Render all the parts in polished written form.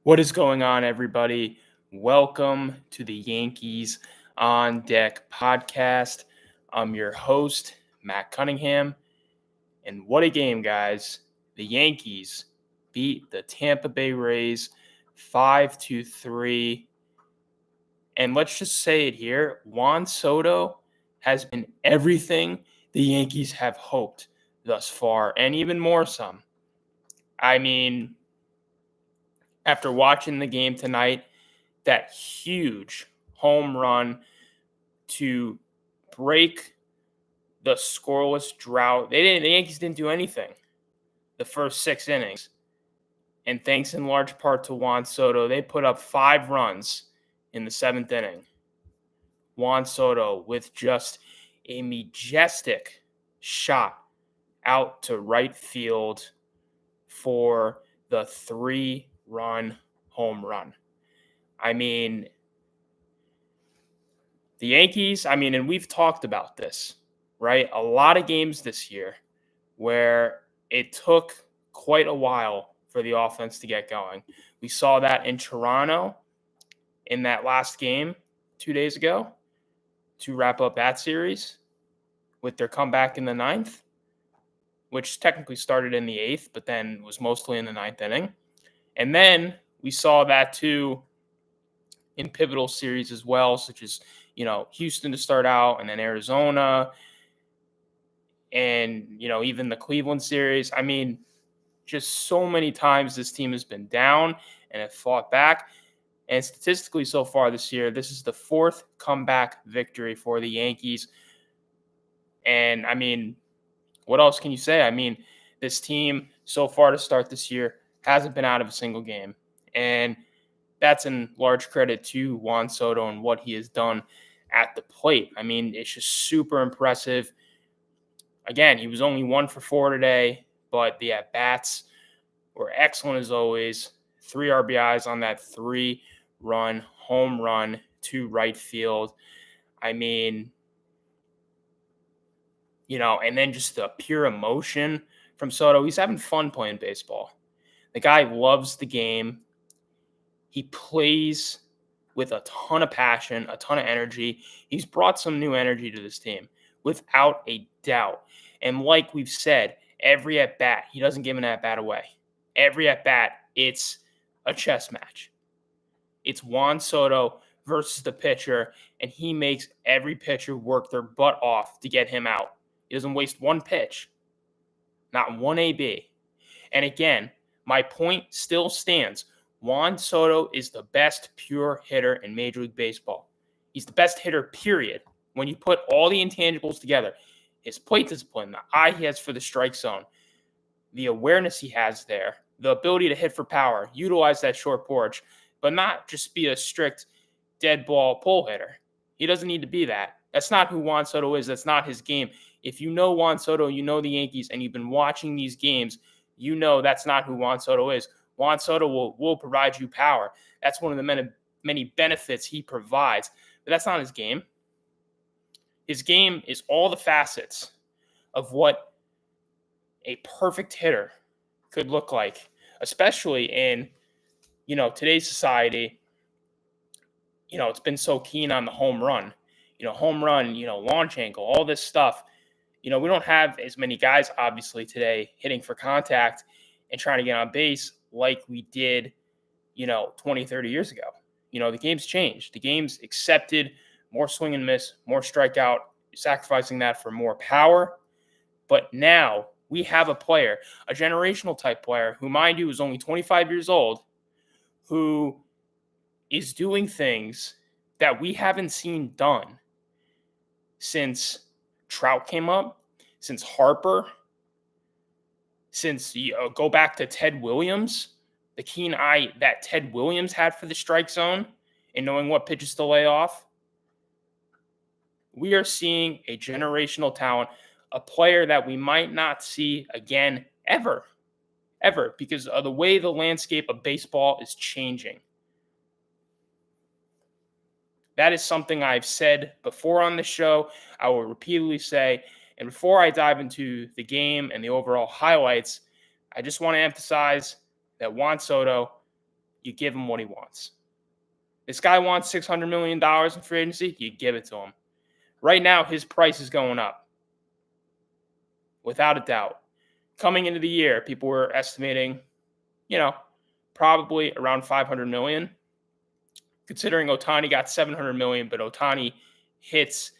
What is going on, everybody? Welcome to the Yankees on Deck podcast. I'm your host, Matt Cunningham. And what a game, guys. The Yankees beat the Tampa Bay Rays 5-3. And let's just say it here, Juan Soto has been everything the Yankees have hoped thus far, and even more some. I mean, after watching the game tonight, that huge home run to break the scoreless drought. The Yankees didn't do anything the first 6 innings. And thanks in large part to Juan Soto, they put up 5 runs in the 7th inning. Juan Soto with just a majestic shot out to right field for the 3-run home run. I mean, the Yankees, and we've talked about this, right? A lot of games this year where it took quite a while for the offense to get going. We saw that in Toronto in that last game 2 days ago to wrap up that series with their comeback in the 9th, which technically started in the 8th, but then was mostly in the 9th inning. And then we saw that too in pivotal series as well, such as, Houston to start out and then Arizona and, even the Cleveland series. I mean, just so many times this team has been down and have fought back. And statistically so far this year, this is the 4th comeback victory for the Yankees. And, what else can you say? This team so far to start this year hasn't been out of a single game. And that's in large credit to Juan Soto and what he has done at the plate. It's just super impressive. Again, he was only 1 for 4 today, but the at-bats were excellent as always. 3 RBIs on that 3-run home run to right field. And then just the pure emotion from Soto. He's having fun playing baseball. The guy loves the game. He plays with a ton of passion, a ton of energy. He's brought some new energy to this team, without a doubt. And like we've said, every at-bat, he doesn't give an at-bat away. Every at-bat, it's a chess match. It's Juan Soto versus the pitcher, and he makes every pitcher work their butt off to get him out. He doesn't waste one pitch, not one AB. And again, my point still stands. Juan Soto is the best pure hitter in Major League Baseball. He's the best hitter, period. When you put all the intangibles together, his plate discipline, the eye he has for the strike zone, the awareness he has there, the ability to hit for power, utilize that short porch, but not just be a strict dead ball pull hitter. He doesn't need to be that. That's not who Juan Soto is. That's not his game. If you know Juan Soto, you know the Yankees, and you've been watching these games, you know that's not who Juan Soto is. Juan Soto will provide you power. That's one of the many benefits he provides. But that's not his game. His game is all the facets of what a perfect hitter could look like, especially in, today's society. It's been so keen on the home run, launch angle, all this stuff. We don't have as many guys, obviously, today hitting for contact and trying to get on base like we did, 20, 30 years ago. The game's changed. The game's accepted more swing and miss, more strikeout, sacrificing that for more power. But now we have a player, a generational type player, who, mind you, is only 25 years old, who is doing things that we haven't seen done since Trout came up, since Harper, since go back to Ted Williams, the keen eye that Ted Williams had for the strike zone and knowing what pitches to lay off. We are seeing a generational talent, a player that we might not see again ever, because of the way the landscape of baseball is changing. That is something I've said before on the show. I will repeatedly say. And before I dive into the game and the overall highlights, I just want to emphasize that Juan Soto you give him what he wants. This guy wants $600 million in free agency, you give it to him. Right now, his price is going up, without a doubt. Coming into the year, people were estimating, probably around $500 million. Considering Ohtani got $700 million, but Ohtani hits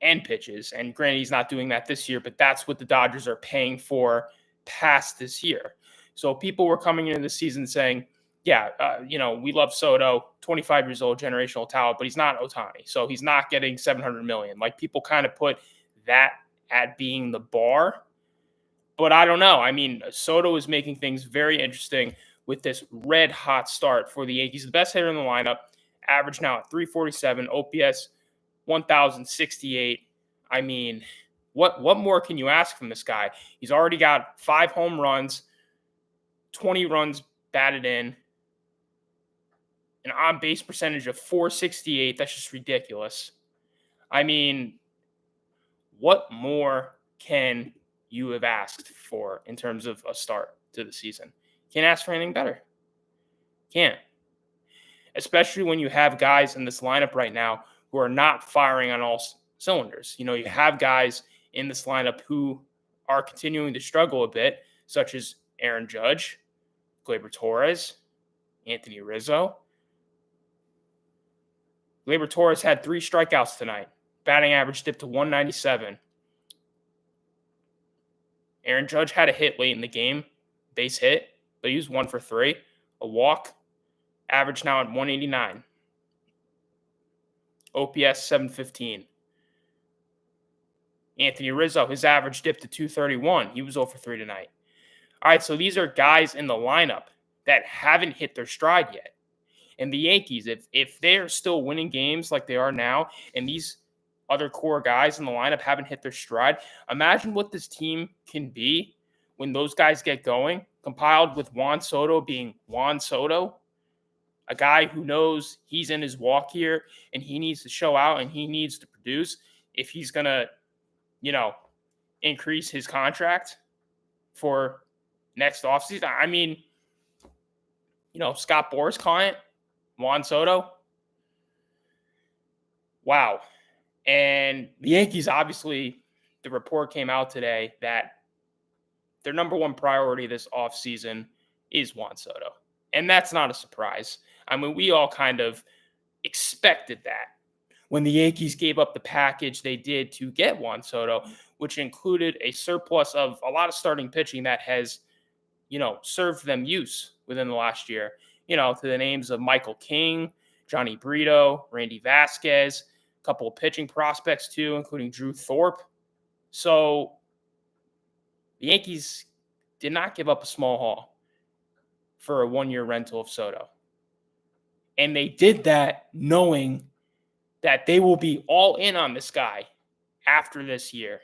and pitches. And granted, he's not doing that this year, but that's what the Dodgers are paying for past this year. So people were coming into the season saying, we love Soto, 25 years old, generational talent, but he's not Ohtani. So he's not getting $700 million. Like, people kind of put that at being the bar. But I don't know. I mean, Soto is making things very interesting with this red hot start for the Yankees. The best hitter in the lineup, average now at 347, OPS 1,068. I mean, what more can you ask from this guy? He's already got 5 home runs, 20 runs batted in, an on-base percentage of .468. That's just ridiculous. I mean, what more can you have asked for in terms of a start to the season? Can't ask for anything better. Can't. Especially when you have guys in this lineup right now who are not firing on all cylinders. You have guys in this lineup who are continuing to struggle a bit, such as Aaron Judge, Gleyber Torres, Anthony Rizzo. Gleyber Torres had 3 strikeouts tonight. Batting average dipped to 197. Aaron Judge had a hit late in the game, base hit, but he was 1 for 3. A walk, average now at 189. OPS 715. Anthony Rizzo, his average dipped to 231. He was 0 for 3 tonight. All right, so these are guys in the lineup that haven't hit their stride yet. And the Yankees, if they're still winning games like they are now, and these other core guys in the lineup haven't hit their stride, imagine what this team can be when those guys get going, compiled with Juan Soto being Juan Soto, a guy who knows he's in his walk here and he needs to show out and he needs to produce if he's going to, increase his contract for next offseason. I mean, Scott Boras' client, Juan Soto. Wow. And the Yankees, obviously, the report came out today that their number one priority this offseason is Juan Soto. And that's not a surprise. I mean, we all kind of expected that when the Yankees gave up the package they did to get Juan Soto, which included a surplus of a lot of starting pitching that has, served them use within the last year, to the names of Michael King, Johnny Brito, Randy Vasquez, a couple of pitching prospects too, including Drew Thorpe. So the Yankees did not give up a small haul for a 1-year rental of Soto. And they did that knowing that they will be all in on this guy after this year.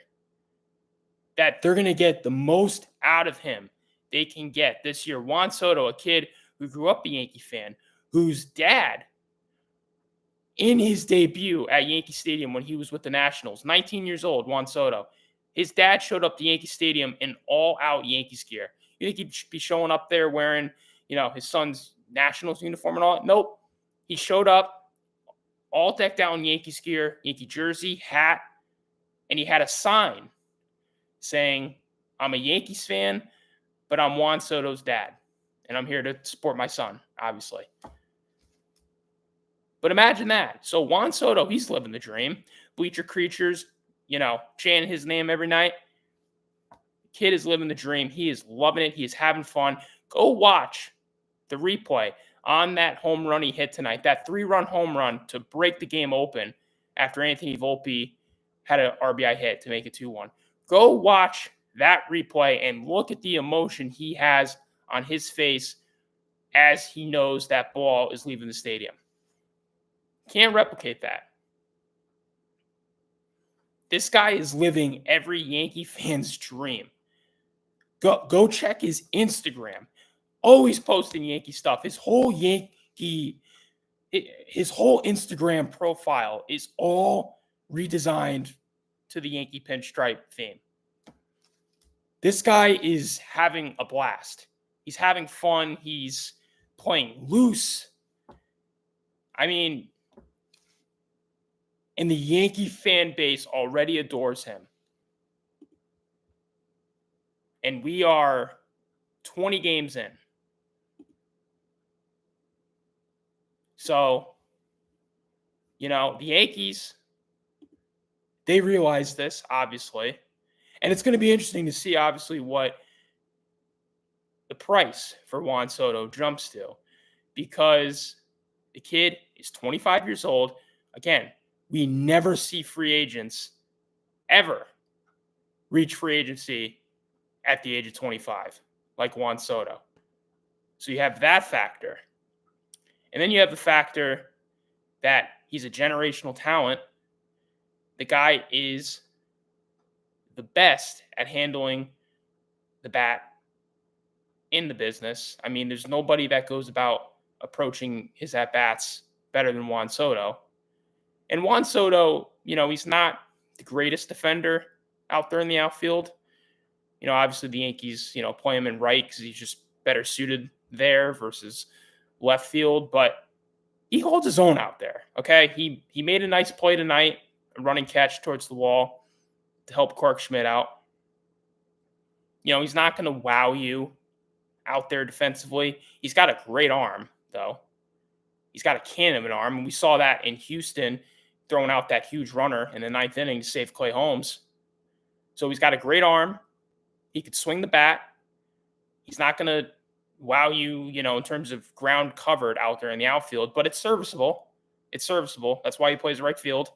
That they're going to get the most out of him they can get this year. Juan Soto, a kid who grew up a Yankee fan, whose dad, in his debut at Yankee Stadium when he was with the Nationals, 19 years old, Juan Soto, his dad showed up to Yankee Stadium in all-out Yankees gear. You think he'd be showing up there wearing, his son's Nationals uniform and all? Nope. He showed up all decked out in Yankees gear, Yankee jersey, hat, and he had a sign saying, "I'm a Yankees fan, but I'm Juan Soto's dad, and I'm here to support my son," obviously. But imagine that. So Juan Soto, he's living the dream. Bleacher Creatures, chanting his name every night. Kid is living the dream. He is loving it. He is having fun. Go watch the replay on that home run he hit tonight, that 3-run home run to break the game open after Anthony Volpe had an RBI hit to make it 2-1. Go watch that replay and look at the emotion he has on his face as he knows that ball is leaving the stadium. Can't replicate that. This guy is living every Yankee fan's dream. Go check his Instagram. Always posting Yankee stuff. His whole Instagram profile is all redesigned to the Yankee pinstripe theme. This guy is having a blast. He's having fun. He's playing loose. I mean, and the Yankee fan base already adores him. And we are 20 games in. So, the Yankees, they realize this, obviously. And it's going to be interesting to see, obviously, what the price for Juan Soto jumps to. Because the kid is 25 years old. Again, we never see free agents ever reach free agency at the age of 25, like Juan Soto. So you have that factor. And then you have the factor that he's a generational talent. The guy is the best at handling the bat in the business. I mean, there's nobody that goes about approaching his at-bats better than Juan Soto. And Juan Soto, he's not the greatest defender out there in the outfield. Obviously the Yankees, play him in right because he's just better suited there versus left field. But he holds his own out there, okay? He made a nice play tonight, a running catch towards the wall to help Clark Schmidt out. He's not going to wow you out there defensively. He's got a great arm, though. He's got a cannon of an arm, and we saw that in Houston throwing out that huge runner in the ninth inning to save Clay Holmes. So he's got a great arm. He could swing the bat. He's not going to wow you, in terms of ground covered out there in the outfield, but it's serviceable. It's serviceable. That's why he plays right field.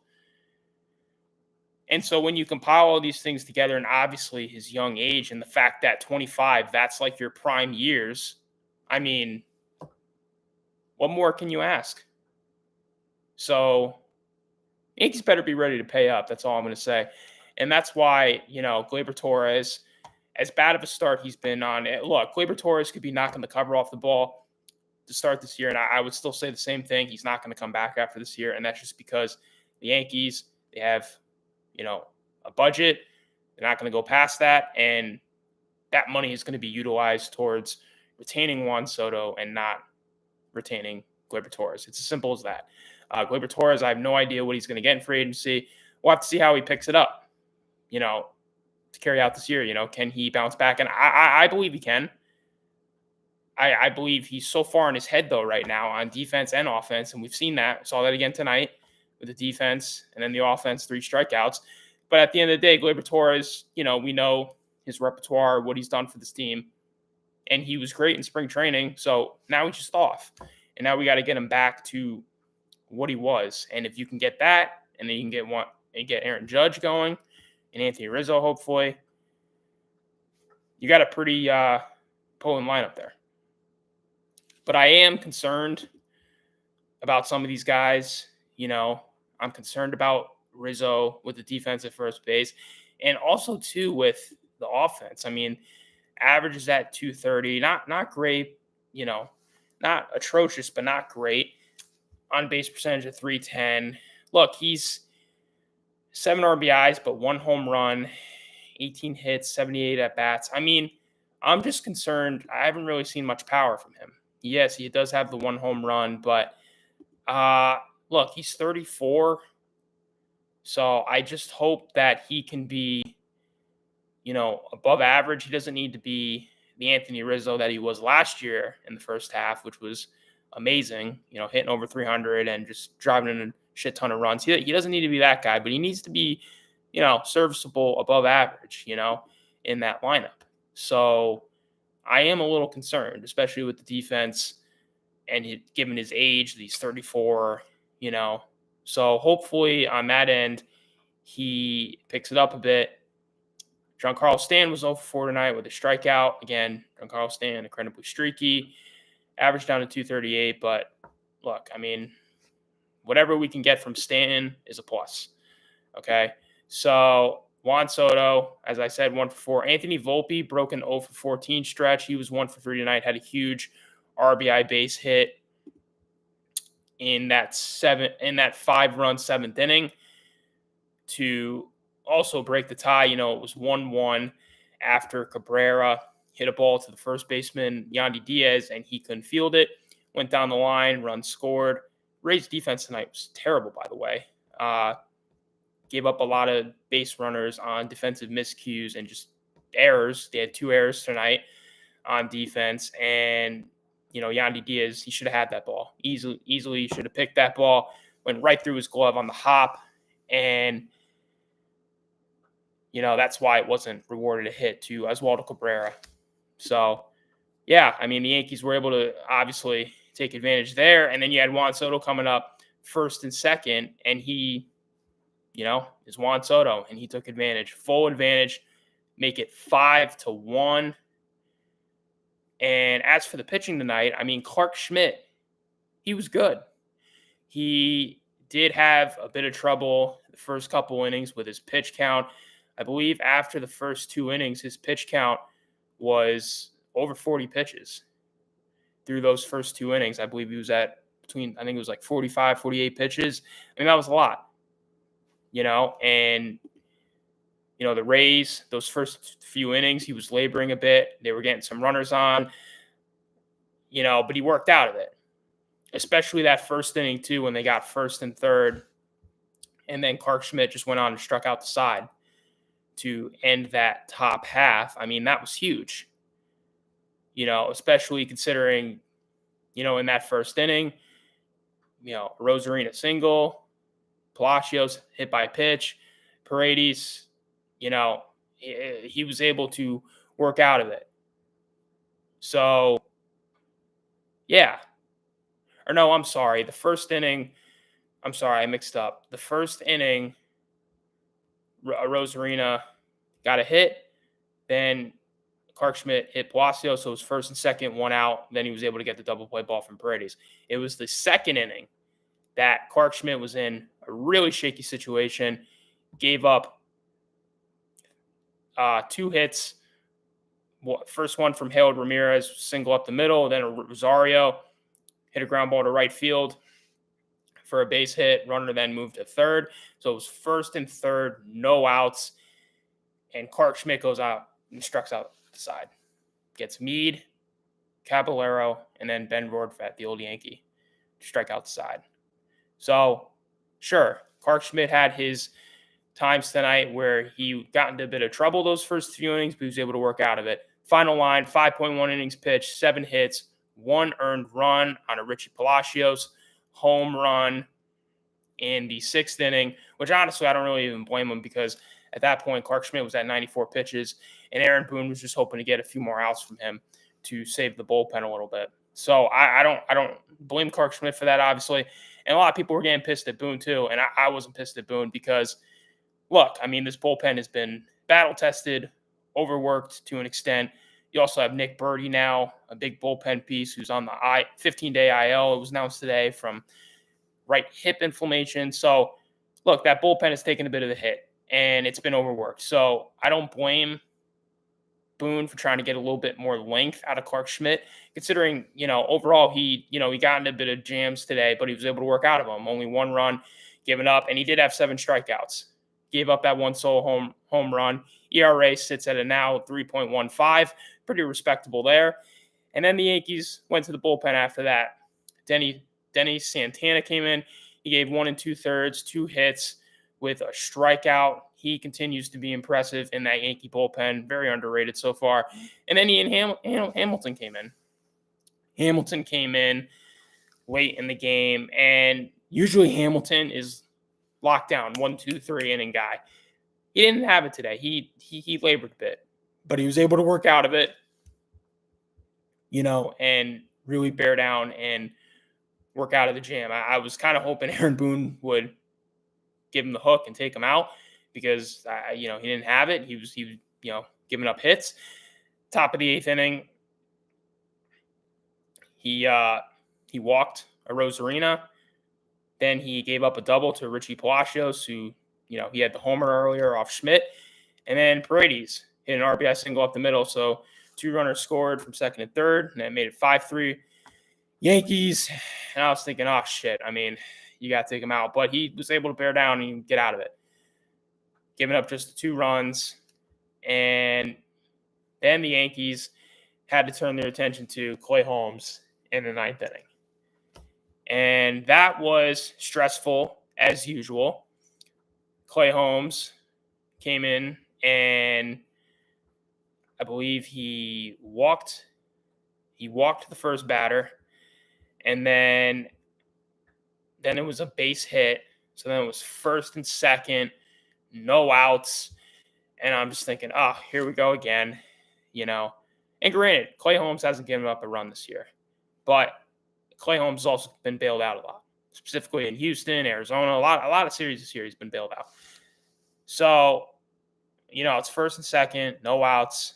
And so when you compile all these things together, and obviously his young age and the fact that 25, that's like your prime years, I mean, what more can you ask? So Yankees better be ready to pay up. That's all I'm going to say. And that's why, Gleyber Torres, as bad of a start he's been on. Look, Gleyber Torres could be knocking the cover off the ball to start this year, and I would still say the same thing. He's not going to come back after this year, and that's just because the Yankees, they have, a budget. They're not going to go past that, and that money is going to be utilized towards retaining Juan Soto and not retaining Gleyber Torres. It's as simple as that. Gleyber Torres, I have no idea what he's going to get in free agency. We'll have to see how he picks it up, to carry out this year. Can he bounce back? And I believe he can. I believe he's so far in his head, though, right now on defense and offense, and we've seen that. We saw that again tonight with the defense and then the offense, 3 strikeouts. But at the end of the day, Gleyber Torres, we know his repertoire, what he's done for this team, and he was great in spring training. So now he's just off, and now we got to get him back to what he was. And if you can get that, and then you can get Aaron Judge going and Anthony Rizzo, hopefully, you got a pretty potent lineup there. But I am concerned about some of these guys. I'm concerned about Rizzo with the defense at first base, and also too with the offense. I mean, average is at 230, not great, not atrocious, but not great. On base percentage of 310. Look, he's 7 RBIs, but 1 home run, 18 hits, 78 at bats. I mean, I'm just concerned. I haven't really seen much power from him. Yes, he does have the 1 home run, but look, he's 34. So I just hope that he can be, above average. He doesn't need to be the Anthony Rizzo that he was last year in the first half, which was amazing, hitting over 300 and just driving in a shit ton of runs. He doesn't need to be that guy, but he needs to be, serviceable above average, in that lineup. So I am a little concerned, especially with the defense and given his age, he's 34, So hopefully on that end, he picks it up a bit. Giancarlo Stanton was 0 for 4 tonight with a strikeout. Again, Giancarlo Stanton, incredibly streaky. Average down to 238. But look, I mean, whatever we can get from Stanton is a plus. Okay? So Juan Soto, as I said, 1 for 4. Anthony Volpe broke an 0 for 14 stretch. He was 1 for 3 tonight, had a huge RBI base hit in that 5-run 7th inning to also break the tie. It was 1-1 after Cabrera hit a ball to the first baseman, Yandy Diaz, and he couldn't field it. went down the line, runs scored. Rays defense tonight was terrible, by the way. Gave up a lot of base runners on defensive miscues and just errors. They had 2 errors tonight on defense. And, Yandy Diaz, he should have had that ball. Easily should have picked that ball. Went right through his glove on the hop. And, that's why it wasn't rewarded a hit to Oswaldo Cabrera. So, yeah, I mean, the Yankees were able to obviously take advantage there. And then you had Juan Soto coming up first and second, and he, is Juan Soto, and he took advantage, full advantage, make it 5-1. And as for the pitching tonight, I mean, Clark Schmidt, he was good. He did have a bit of trouble the first couple innings with his pitch count. I believe after the first 2 innings, his pitch count was over 40 pitches through those first 2 innings. I believe he was at between, I think it was like 45, 48 pitches. I mean, that was a lot. And, the Rays, those first few innings, he was laboring a bit. They were getting some runners on, but he worked out of it, especially that first inning, too, when they got first and third. And then Clark Schmidt just went on and struck out the side to end that top half. I mean, that was huge, especially considering, in that first inning, Rosarina single, Palacios hit by pitch, Paredes, he was able to work out of it. So, yeah. Or no, I'm sorry. The first inning, I mixed up. The first inning, Rosarina got a hit. Then Clark Schmidt hit Palacios, so it was first and second, 1 out. Then he was able to get the double play ball from Paredes. It was the second inning that Clark Schmidt was in a really shaky situation, gave up 2 hits. First one from Harold Ramirez, single up the middle. Then Rosario hit a ground ball to right field for a base hit. Runner then moved to third. So it was first and third, no outs. And Clark Schmidt goes out and strikes out the side. Gets Meade, Caballero, and then Ben Rortvedt, the old Yankee, to strike out the side. So, sure, Clark Schmidt had his times tonight where he got into a bit of trouble those first few innings, but he was able to work out of it. Final line, 5.1 innings pitched, 7 hits, 1 earned run on a Richie Palacios home run in the 6th inning, which honestly I don't really even blame him because at that point Clark Schmidt was at 94 pitches and Aaron Boone was just hoping to get a few more outs from him to save the bullpen a little bit. So I don't blame Clark Schmidt for that, obviously. And a lot of people were getting pissed at Boone too, and I wasn't pissed at Boone because, look, I mean, this bullpen has been battle-tested, overworked to an extent. You also have Nick Birdie now, a big bullpen piece who's on the 15-day IL. It was announced today from right hip inflammation. So, look, that bullpen has taken a bit of a hit, and it's been overworked. So I don't blame Boone for trying to get a little bit more length out of Clark Schmidt, considering, overall he got into a bit of jams today, but he was able to work out of them. Only 1 run given up, and he did have 7 strikeouts. Gave up that 1 solo home run. ERA sits at a now 3.15, pretty respectable there. And then the Yankees went to the bullpen after that. Denny Santana came in. He gave 1 2/3, 2 hits with a strikeout. He continues to be impressive in that Yankee bullpen. Very underrated so far. And then Hamilton came in. Hamilton came in late in the game, and usually Hamilton is locked down 1, 2, 3 inning guy. He didn't have it today. He labored a bit, but he was able to work out of it, and really bear down and work out of the jam. I was kind of hoping Aaron Boone would give him the hook and take him out because he didn't have it. He was giving up hits. Top of the 8th inning, he walked a Rosarina. Then he gave up a double to Richie Palacios, who, he had the homer earlier off Schmidt. And then Paredes hit an RBI single up the middle. So 2 runners scored from second and third, and that made it 5-3 Yankees. And I was thinking, oh, shit. I mean, you got to take him out. But he was able to bear down and get out of it. Giving up just 2 runs. And then the Yankees had to turn their attention to Clay Holmes in the 9th inning. And that was stressful as usual. Clay Holmes came in and I believe he walked the first batter, and then it was a base hit. So then it was first and second, no outs. And I'm just thinking, oh, here we go again, you know. And granted, Clay Holmes hasn't given up a run this year, but Clay Holmes has also been bailed out a lot, specifically in Houston, Arizona. A lot of series this year he's been bailed out. So, it's first and second, no outs.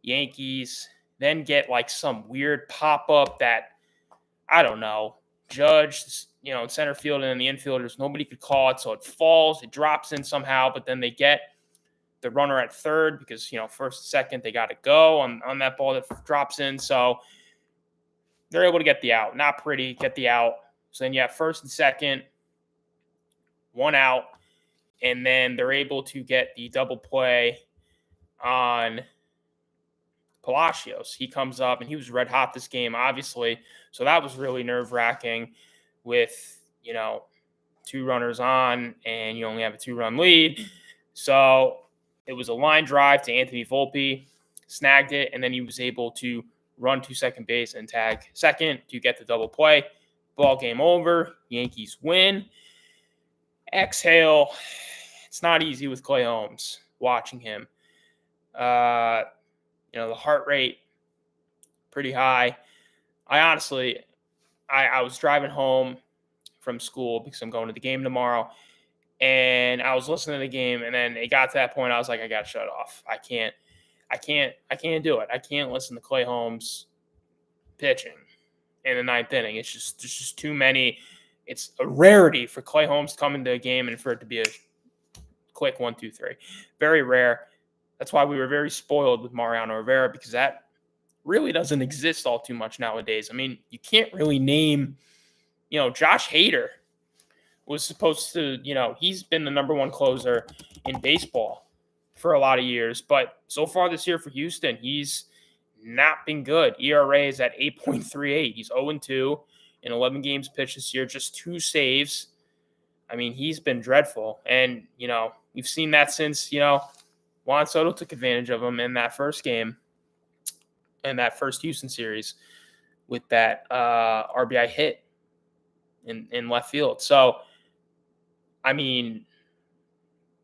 Yankees then get like some weird pop up that I don't know. Judge, in center field and in the infielders, nobody could call it, so it falls, it drops in somehow, but then they get the runner at third because first and second they got to go on that ball that drops in, so they're able to get the out. Not pretty, get the out. So then you have first and second, one out, and then they're able to get the double play on Palacios. He comes up and he was red hot this game, obviously. So that was really nerve-wracking with, 2 runners on and you only have a 2-run lead. So it was a line drive to Anthony Volpe, snagged it, and then he was able to run to second base and tag second to get the double play. Ball game over. Yankees win. Exhale. It's not easy with Clay Holmes watching him. The heart rate pretty high. I was driving home from school because I'm going to the game tomorrow, and I was listening to the game, and then it got to that point I was like, I got to shut off. I can't do it. I can't listen to Clay Holmes pitching in the 9th inning. It's just there's just too many. It's a rarity for Clay Holmes to come into a game and for it to be a quick 1, 2, 3. Very rare. That's why we were very spoiled with Mariano Rivera, because that really doesn't exist all too much nowadays. I mean, you can't really name, Josh Hader was supposed to, he's been the number 1 closer in baseball for a lot of years. But so far this year for Houston, he's not been good. ERA is at 8.38. He's 0-2 in 11 games pitched this year, just 2 saves. I mean, he's been dreadful. And, we've seen that since, Juan Soto took advantage of him in that first game, in that first Houston series with that RBI hit in left field. So, I mean,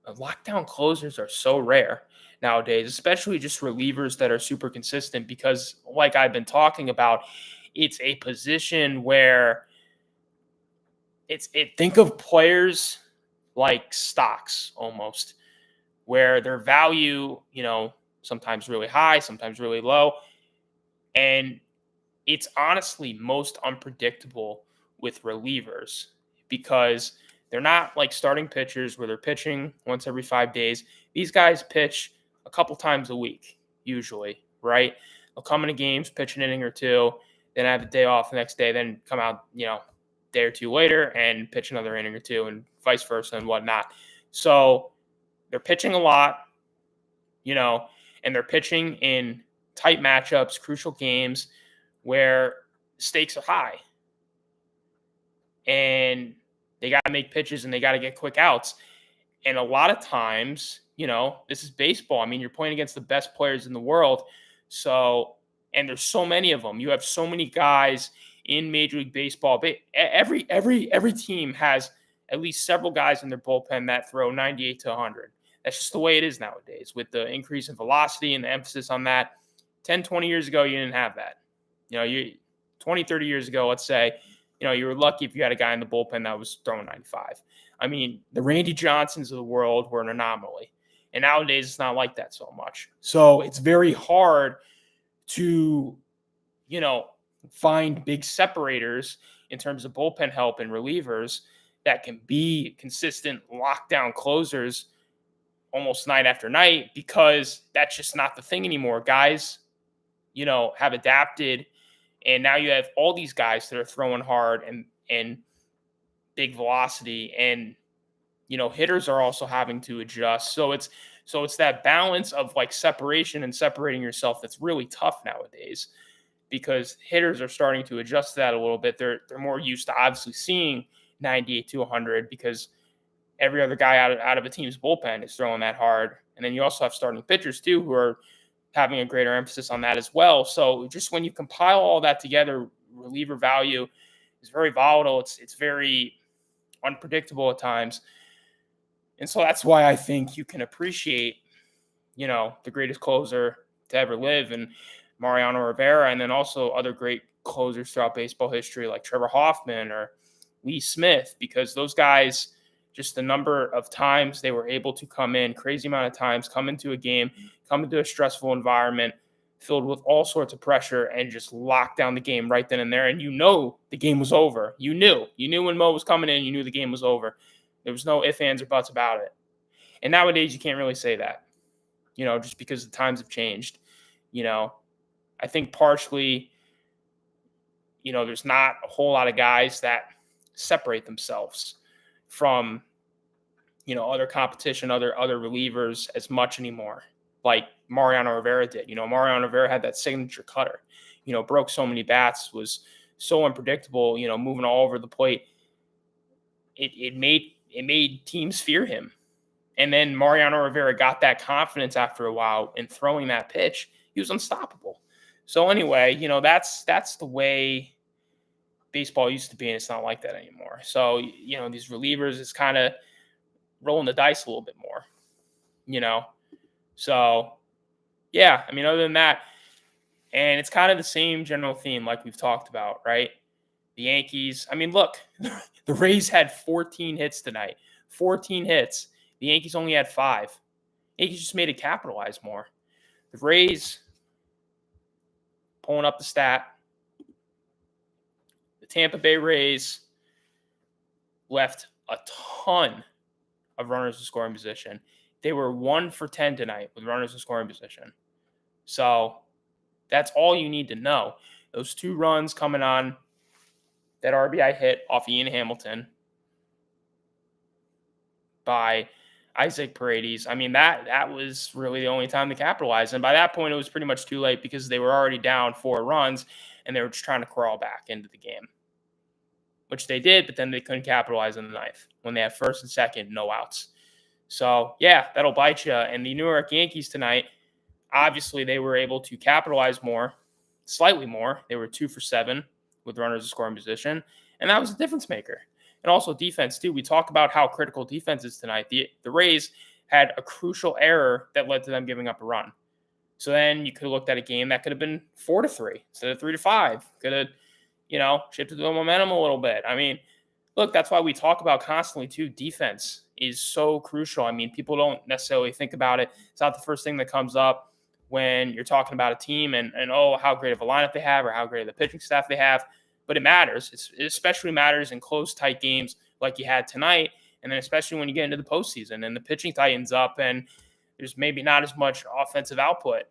lockdown closers are so rare nowadays, especially just relievers that are super consistent because, like I've been talking about, it's a position where think of players like stocks almost, where their value, sometimes really high, sometimes really low. And it's honestly most unpredictable with relievers because they're not like starting pitchers where they're pitching once every 5 days. These guys pitch a couple times a week, usually, right? They'll come into games, pitch an inning or 2, then have a day off the next day, then come out, day or 2 later and pitch another inning or 2 and vice versa and whatnot. So they're pitching a lot, and they're pitching in tight matchups, crucial games where stakes are high. And they got to make pitches and they got to get quick outs. And a lot of times, this is baseball. I mean, you're playing against the best players in the world. So, and there's so many of them. You have so many guys in Major League Baseball. Every team has at least several guys in their bullpen that throw 98 to 100. That's just the way it is nowadays with the increase in velocity and the emphasis on that. 10, 20 years ago, you didn't have that. 20, 30 years ago, let's say, you were lucky if you had a guy in the bullpen that was throwing 95. I mean, the Randy Johnsons of the world were an anomaly. And nowadays, it's not like that so much. So it's very hard to, find big separators in terms of bullpen help and relievers that can be consistent lockdown closers almost night after night, because that's just not the thing anymore. Guys, have adapted, and now you have all these guys that are throwing hard and big velocity, and hitters are also having to adjust. So it's that balance of like separation and separating yourself that's really tough nowadays. because hitters are starting to adjust to that a little bit. They're more used to obviously seeing 98 to 100 because every other guy out of a team's bullpen is throwing that hard. And then you also have starting pitchers too who are having a greater emphasis on that as well. So just when you compile all that together, reliever value is very volatile. It's very unpredictable at times. And so that's why I think you can appreciate, the greatest closer to ever live and Mariano Rivera, and then also other great closers throughout baseball history like Trevor Hoffman or Lee Smith, because those guys, just the number of times they were able to come in, crazy amount of times, come into a game, come into a stressful environment filled with all sorts of pressure and just lock down the game right then and there. And the game was over. You knew when Mo was coming in, you knew the game was over. There was no ifs, ands, or buts about it. And nowadays you can't really say that, just because the times have changed. I think partially, there's not a whole lot of guys that separate themselves from, other competition, other relievers as much anymore, like Mariano Rivera did. Mariano Rivera had that signature cutter, broke so many bats, was so unpredictable, moving all over the plate. It made teams fear him. And then Mariano Rivera got that confidence after a while in throwing that pitch. He was unstoppable. So anyway, that's the way baseball used to be, and it's not like that anymore. So, these relievers is kind of rolling the dice a little bit more, So, yeah, other than that, and it's kind of the same general theme like we've talked about, right? The Yankees, look, the Rays had 14 hits tonight. 14 hits. The Yankees only had 5. Yankees just made to capitalize more. The Rays, pulling up the stat, the Tampa Bay Rays left a ton of runners in scoring position. They were 1 for 10 tonight with runners in scoring position. So that's all you need to know. Those 2 runs coming on that RBI hit off Ian Hamilton by Isaac Paredes. That was really the only time to capitalize. And by that point, it was pretty much too late because they were already down 4 runs and they were just trying to crawl back into the game, which they did, but then they couldn't capitalize on the ninth when they had first and second, no outs. So, yeah, that'll bite you. And the New York Yankees tonight, obviously they were able to capitalize more, slightly more. They were 2 for 7 with runners in scoring position, and that was a difference maker. And also defense, too. We talk about how critical defense is tonight. The Rays had a crucial error that led to them giving up a run. So then you could have looked at a game that could have been 4-3 instead of 3-5. Could have, shifted the momentum a little bit. Look, that's why we talk about constantly, too. Defense is so crucial. People don't necessarily think about it. It's not the first thing that comes up when you're talking about a team and how great of a lineup they have or how great of the pitching staff they have. But it matters. It especially matters in close, tight games like you had tonight, and then especially when you get into the postseason and the pitching tightens up and there's maybe not as much offensive output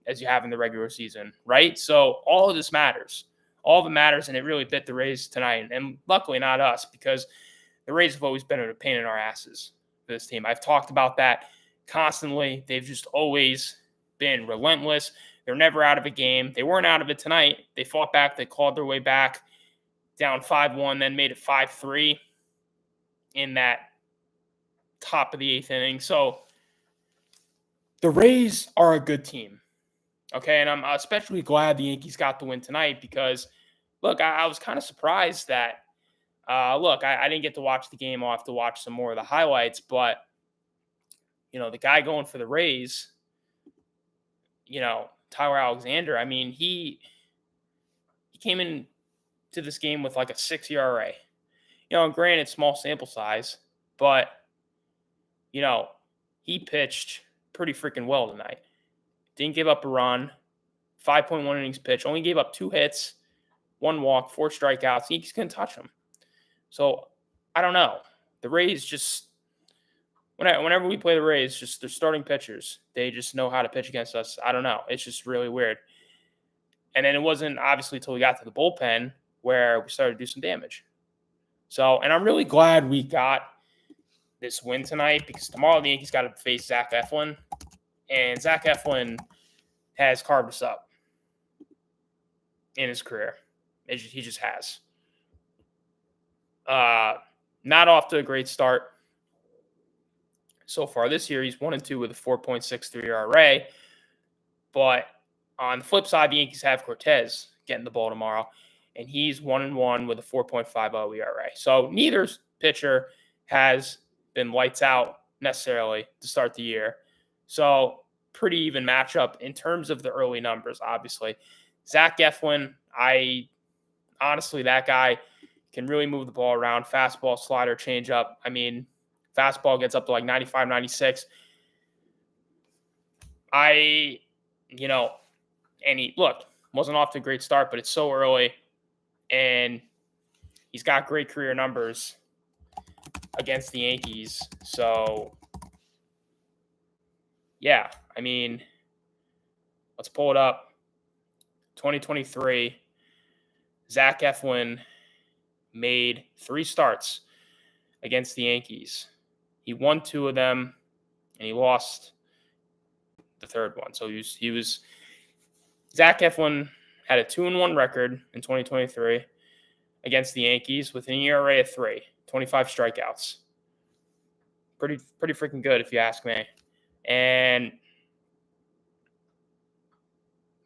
as you have in the regular season, right? So all of this matters. All of it matters, and it really bit the Rays tonight. And luckily not us, because the Rays have always been a pain in our asses for this team. I've talked about that constantly. They've just always been relentless. They're never out of a game. They weren't out of it tonight. They fought back. They clawed their way back, down 5-1, then made it 5-3 in that top of the 8th inning. So the Rays are a good team. Okay, and I'm especially glad the Yankees got the win tonight because, look, I was kind of surprised that, I didn't get to watch the game. I'll have to watch some more of the highlights, but, the guy going for the Rays, Tyler Alexander, he came in to this game with like a 6 ERA. And granted, small sample size, but, he pitched pretty freaking well tonight. Didn't give up a run, 5.1 innings pitched, only gave up 2 hits, 1 walk, 4 strikeouts. He just couldn't touch them. So, I don't know. The Rays just, whenever we play the Rays, just they're starting pitchers. They just know how to pitch against us. I don't know. It's just really weird. And then it wasn't obviously until we got to the bullpen where we started to do some damage. So, and I'm really glad we got this win tonight because tomorrow the Yankees got to face Zach Eflin. And Zach Eflin has carved us up. in his career. He just has. Not off to a great start so far this year. He's 1-2 with a 4.63 ERA. But on the flip side, the Yankees have Cortez getting the ball tomorrow, and he's 1-1 with a 4.50 ERA. So neither pitcher has been lights out necessarily to start the year. So pretty even matchup in terms of the early numbers, obviously. Zach Eflin, honestly, that guy can really move the ball around. Fastball, slider, changeup. I mean, fastball gets up to like 95, 96. And he wasn't off to a great start, but it's so early, and he's got great career numbers against the Yankees. So, yeah, I mean, let's pull it up. 2023, Zach Eflin made 3 starts against the Yankees. He won 2 of them, and he lost the third one. So Zach Eflin had a 2-1 record in 2023 against the Yankees with an ERA of 3, 25 strikeouts. Pretty freaking good, if you ask me. And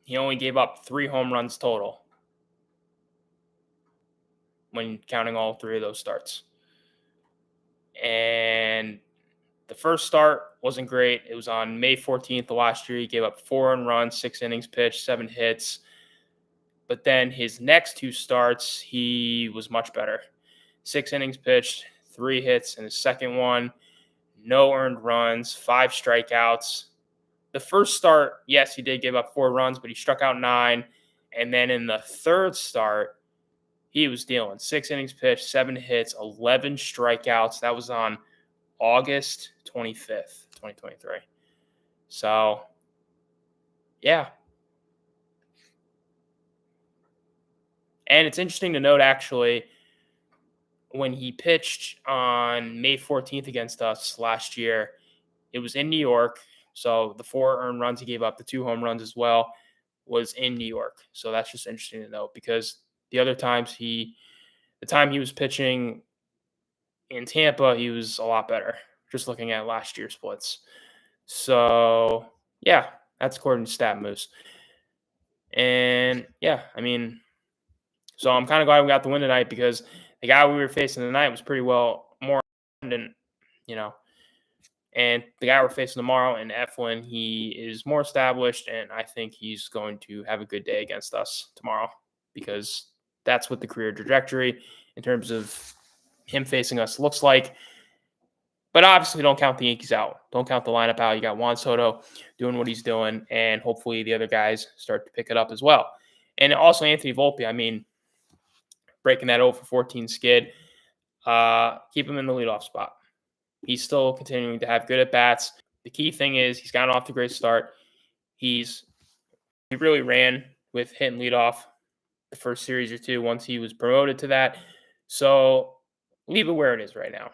he only gave up 3 home runs total when counting all 3 of those starts. And the first start wasn't great. It was on May 14th of last year. He gave up 4 earned runs, 6 innings pitched, 7 hits. But then his next 2 starts, he was much better. 6 innings pitched, 3 hits in his second one, no earned runs, 5 strikeouts. The first start, yes, he did give up 4 runs, but he struck out 9. And then in the third start, he was dealing 6 innings pitched, 7 hits, 11 strikeouts. That was on August 25th, 2023. So, yeah. And it's interesting to note, actually, when he pitched on May 14th against us last year, it was in New York. So the 4 earned runs he gave up, the 2 home runs as well, was in New York. So that's just interesting to note, because the other times the time he was pitching in Tampa, he was a lot better, just looking at last year's splits. So, yeah, that's according to StatMoose. And, yeah, I mean, so I'm kind of glad we got the win tonight, because the guy we were facing tonight was pretty well more abundant, and the guy we're facing tomorrow in Eflin, he is more established, and I think he's going to have a good day against us tomorrow, because that's what the career trajectory in terms of him facing us looks like. But obviously, don't count the Yankees out. Don't count the lineup out. You got Juan Soto doing what he's doing, and hopefully the other guys start to pick it up as well. And also Anthony Volpe, I mean, breaking that 0-for-14 skid, keep him in the leadoff spot. He's still continuing to have good at-bats. The key thing is he's gotten off to a great start. He really ran with hitting leadoff the first series or 2 once he was promoted to that. So leave it where it is right now.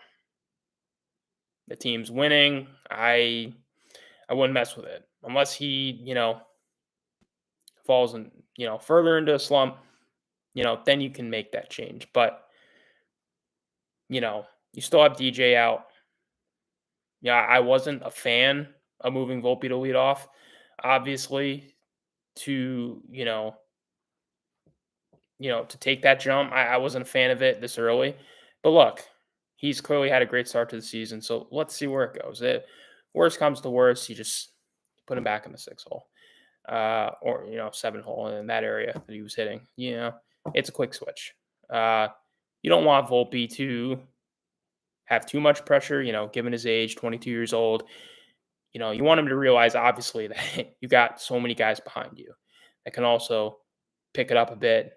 The team's winning. I wouldn't mess with it unless he, falls and further into a slump. Then you can make that change. But you still have DJ out. Yeah, I wasn't a fan of moving Volpe to lead off, obviously, to to take that jump. I wasn't a fan of it this early. But look, he's clearly had a great start to the season, so let's see where it goes. Worst comes to worst, you just put him back in the 6 hole, or 7 hole in that area that he was hitting. It's a quick switch. You don't want Volpe to have too much pressure, given his age, 22 years old. You want him to realize, obviously, that you got so many guys behind you that can also pick it up a bit,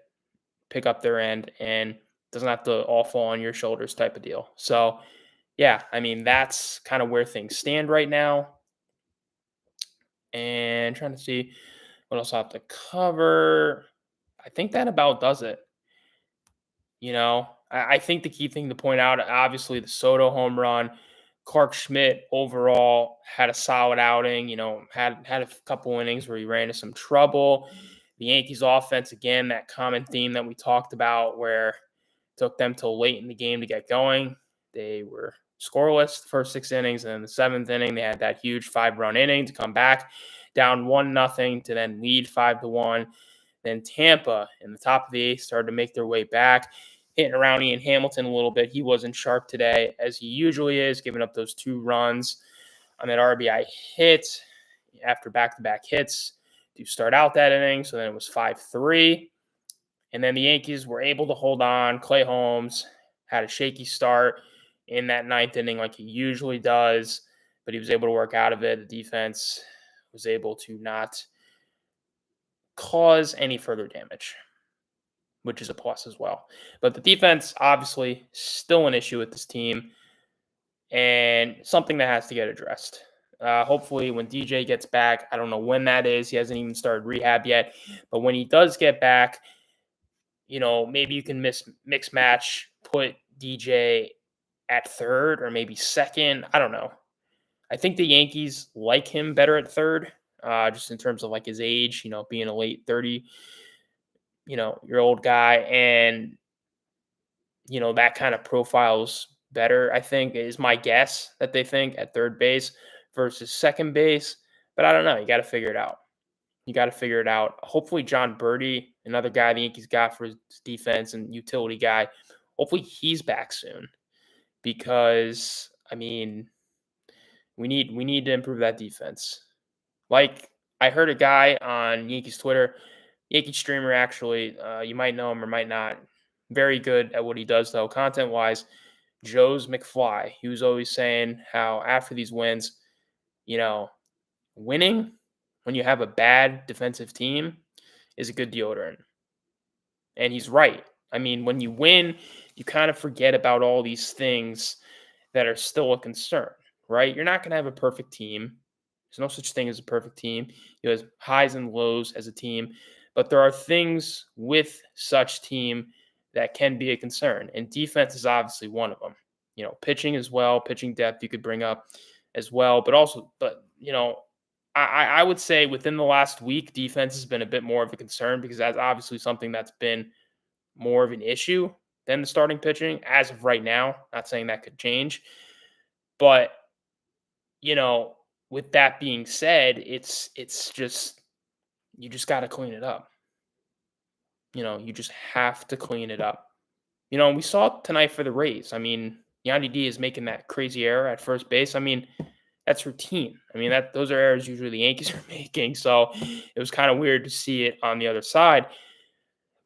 pick up their end, and doesn't have to all fall on your shoulders type of deal. So, yeah, I mean, that's kind of where things stand right now. And trying to see what else I have to cover. I think that about does it. I think the key thing to point out, obviously, the Soto home run. Clark Schmidt overall had a solid outing. Had a couple innings where he ran into some trouble. The Yankees offense, again, that common theme that we talked about where it took them till late in the game to get going. They were scoreless the first 6 innings, and in the 7th inning, they had that huge 5-run inning to come back down 1-0 to then lead 5-1. Then Tampa in the top of the 8th started to make their way back, hitting around Ian Hamilton a little bit. He wasn't sharp today, as he usually is, giving up those 2 runs on that RBI hit after back-to-back hits to start out that inning. So then it was 5-3. And then the Yankees were able to hold on. Clay Holmes had a shaky start in that 9th inning like he usually does, but he was able to work out of it. The defense was able to not cause any further damage, which is a plus as well. But the defense, obviously, still an issue with this team and something that has to get addressed. Hopefully, when DJ gets back, I don't know when that is. He hasn't even started rehab yet. But when he does get back, maybe you can mix match, put DJ at third or maybe second. I don't know. I think the Yankees like him better at third, just in terms of like his age, being a late 30, year old guy. And, that kind of profiles better, I think, is my guess that they think at third base versus second base. But I don't know. You got to figure it out. Hopefully, John Birdie, another guy the Yankees got for his defense and utility guy, hopefully he's back soon because, we need to improve that defense. Like, I heard a guy on Yankees Twitter, Yankee streamer actually, you might know him or might not. Very good at what he does, though, content-wise. Joe's McFly. He was always saying how after these wins, winning when you have a bad defensive team is a good deodorant. And he's right. When you win, you kind of forget about all these things that are still a concern, right? You're not going to have a perfect team. There's no such thing as a perfect team. You have highs and lows as a team, but there are things with such team that can be a concern, and defense is obviously one of them. Pitching as well, pitching depth you could bring up as well, but I would say within the last week, defense has been a bit more of a concern because that's obviously something that's been more of an issue than the starting pitching as of right now. Not saying that could change, but with that being said, it's just you just got to clean it up. You just have to clean it up. We saw it tonight for the Rays. Yandy D is making that crazy error at first base. That's routine. Those are errors usually the Yankees are making. So it was kind of weird to see it on the other side.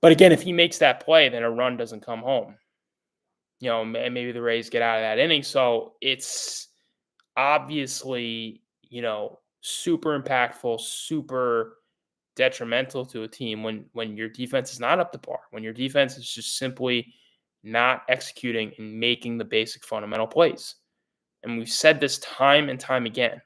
But again, if he makes that play, then a run doesn't come home. And maybe the Rays get out of that inning. So it's obviously, super impactful, super detrimental to a team when your defense is not up to par, when your defense is just simply not executing and making the basic fundamental plays. And we've said this time and time again.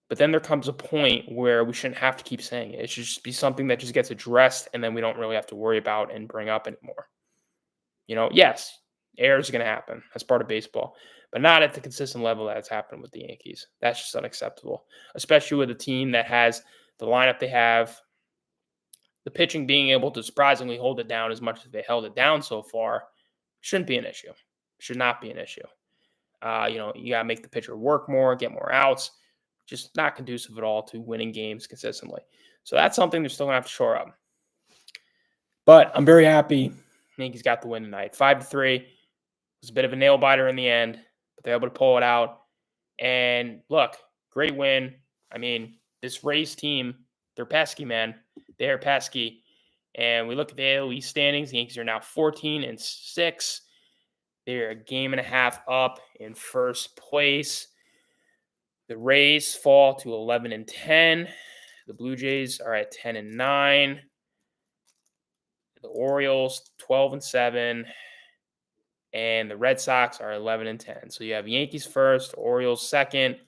But then there comes a point where we shouldn't have to keep saying it. It should just be something that just gets addressed and then we don't really have to worry about and bring up anymore. Yes, errors are going to happen. That's part of baseball. But not at the consistent level that it's happened with the Yankees. That's just unacceptable, especially with a team that has the lineup they have, the pitching being able to surprisingly hold it down as much as they held it down so far. Shouldn't be an issue. Should not be an issue. You got to make the pitcher work more, get more outs. Just not conducive at all to winning games consistently. So that's something they're still going to have to shore up. But I'm very happy Yankees got the win tonight. 5-3. It was a bit of a nail biter in the end, but they're able to pull it out. And look, great win. This Rays team, they're pesky, man. They're pesky. And we look at the AL East standings. The Yankees are now 14-6. They're a game and a half up in first place. The Rays fall to 11-10. The Blue Jays are at 10-9. The Orioles 12-7. And the Red Sox are 11-10. So you have Yankees first, Orioles second,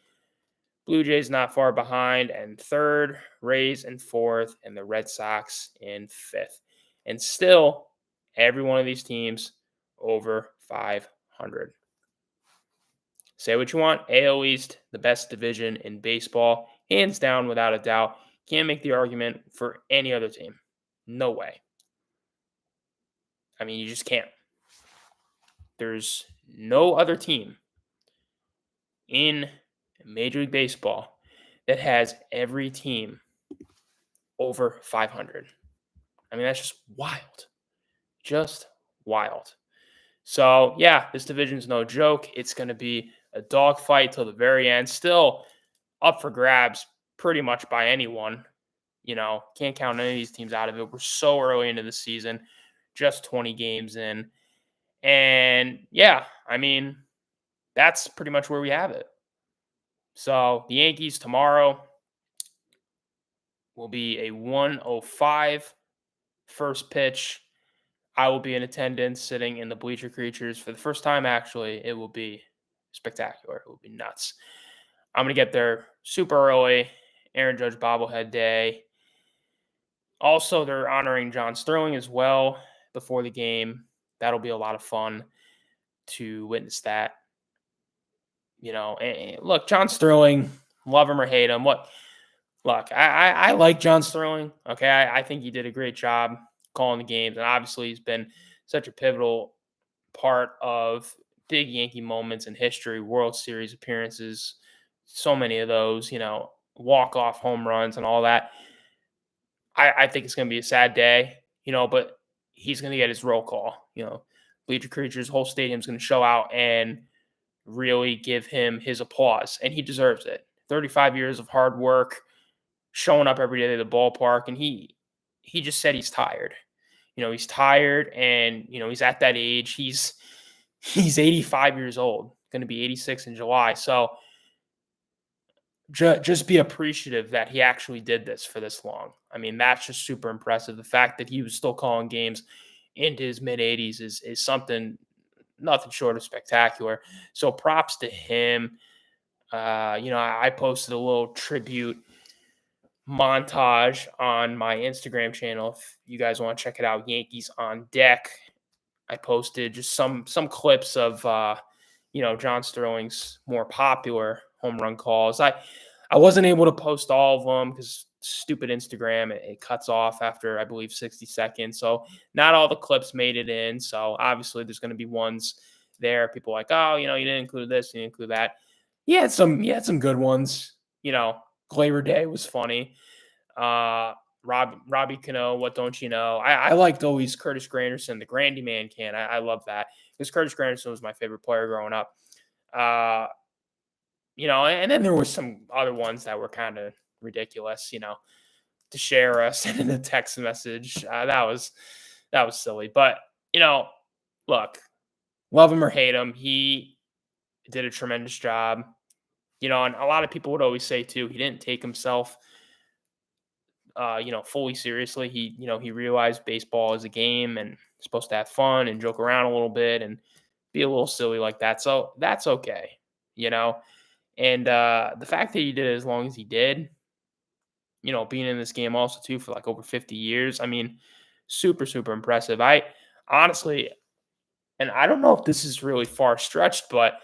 Blue Jays not far behind, and third, Rays in fourth, and the Red Sox in fifth. And still, every one of these teams over 500. Say what you want. AL East, the best division in baseball, hands down, without a doubt. Can't make the argument for any other team. No way. I mean, you just can't. There's no other team in Major League Baseball that has every team over 500. I mean, that's just wild. Just wild. So, yeah, this division's no joke. It's going to be a dogfight till the very end. Still up for grabs pretty much by anyone. Can't count any of these teams out of it. We're so early into the season, just 20 games in. And yeah, I mean, that's pretty much where we have it. So the Yankees tomorrow will be a 1:05 first pitch. I will be in attendance sitting in the bleacher creatures for the first time. Actually, it will be spectacular. It will be nuts. I'm going to get there super early. Aaron Judge bobblehead day. Also, they're honoring John Sterling as well before the game. That'll be a lot of fun to witness that. And look, John Sterling, love him or hate him. Look, I like John Sterling. Okay, I think he did a great job calling the games, and obviously he's been such a pivotal part of big Yankee moments in history, World Series appearances, so many of those, walk-off home runs and all that. I think it's going to be a sad day, but he's going to get his roll call. Bleacher Creatures, whole stadium's going to show out and really give him his applause, and he deserves it. 35 years of hard work, showing up every day to the ballpark, and he just said he's tired. He's tired, and he's at that age. He's 85 years old, going to be 86 in July. So just be appreciative that he actually did this for this long. I mean, that's just super impressive. The fact that he was still calling games into his mid 80s is something nothing short of spectacular. So props to him. I posted a little tribute montage on my Instagram channel. If you guys want to check it out, Yankees on Deck. I posted just some clips of John Sterling's more popular home run calls. I wasn't able to post all of them because stupid Instagram, it cuts off after I believe 60 seconds. So not all the clips made it in. So obviously there's going to be ones there. People like, oh, you didn't include this, you didn't include that. He had some good ones. Glaber Day was funny. Robbie Cano, what don't you know? I liked always Curtis Granderson, the Grandy Man can. I love that because Curtis Granderson was my favorite player growing up. And then there was some other ones that were kind of ridiculous, to share us in a text message. That was silly. But, look, love him or hate him, he did a tremendous job. And a lot of people would always say too, he didn't take himself fully seriously. He realized baseball is a game and supposed to have fun and joke around a little bit and be a little silly like that. So that's okay, And the fact that he did it as long as he did, being in this game also too for like over 50 years. I mean, super, super impressive. I honestly, and I don't know if this is really far stretched, but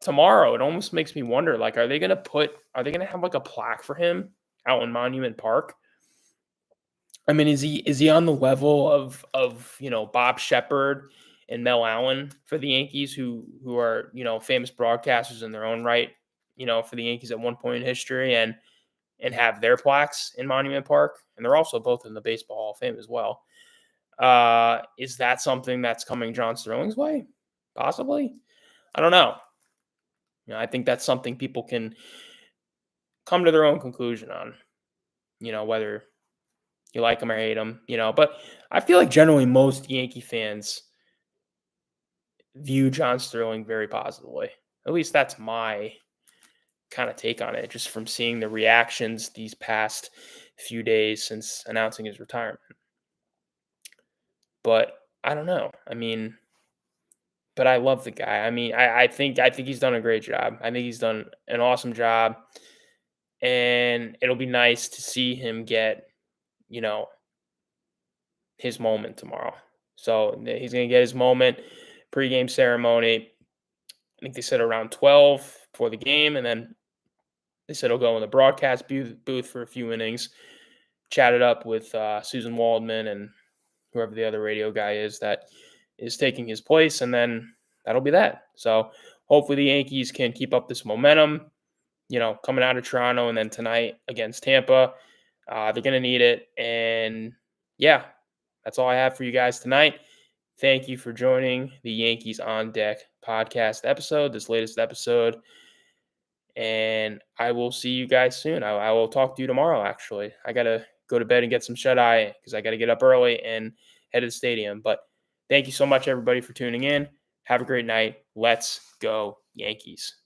tomorrow it almost makes me wonder, like, are they going to have like a plaque for him out in Monument Park? I mean, is he on the level of Bob Shepard and Mel Allen for the Yankees, who are famous broadcasters in their own right, for the Yankees at one point in history, and have their plaques in Monument Park, and they're also both in the Baseball Hall of Fame as well. Is that something that's coming John Sterling's way? Possibly. I don't know. I think that's something people can come to their own conclusion on. Whether you like him or hate him, But I feel like generally most Yankee fans view John Sterling very positively. At least that's my kind of take on it, just from seeing the reactions these past few days since announcing his retirement. But I don't know. I mean, but I love the guy. I mean, I think he's done a great job. I think he's done an awesome job. And it'll be nice to see him get, his moment tomorrow. So he's going to get his moment, pregame ceremony. I think they said around 12 for the game, and then they said he'll go in the broadcast booth for a few innings chat it up with Susan Waldman and whoever the other radio guy is that is taking his place, and then that'll be that. So hopefully the Yankees can keep up this momentum, coming out of Toronto and then tonight against Tampa. They're going to need it. And yeah, that's all I have for you guys tonight. Thank you for joining the Yankees on Deck podcast episode, this latest episode. And I will see you guys soon. I will talk to you tomorrow, actually. I got to go to bed and get some shut-eye because I got to get up early and head to the stadium. But thank you so much, everybody, for tuning in. Have a great night. Let's go, Yankees.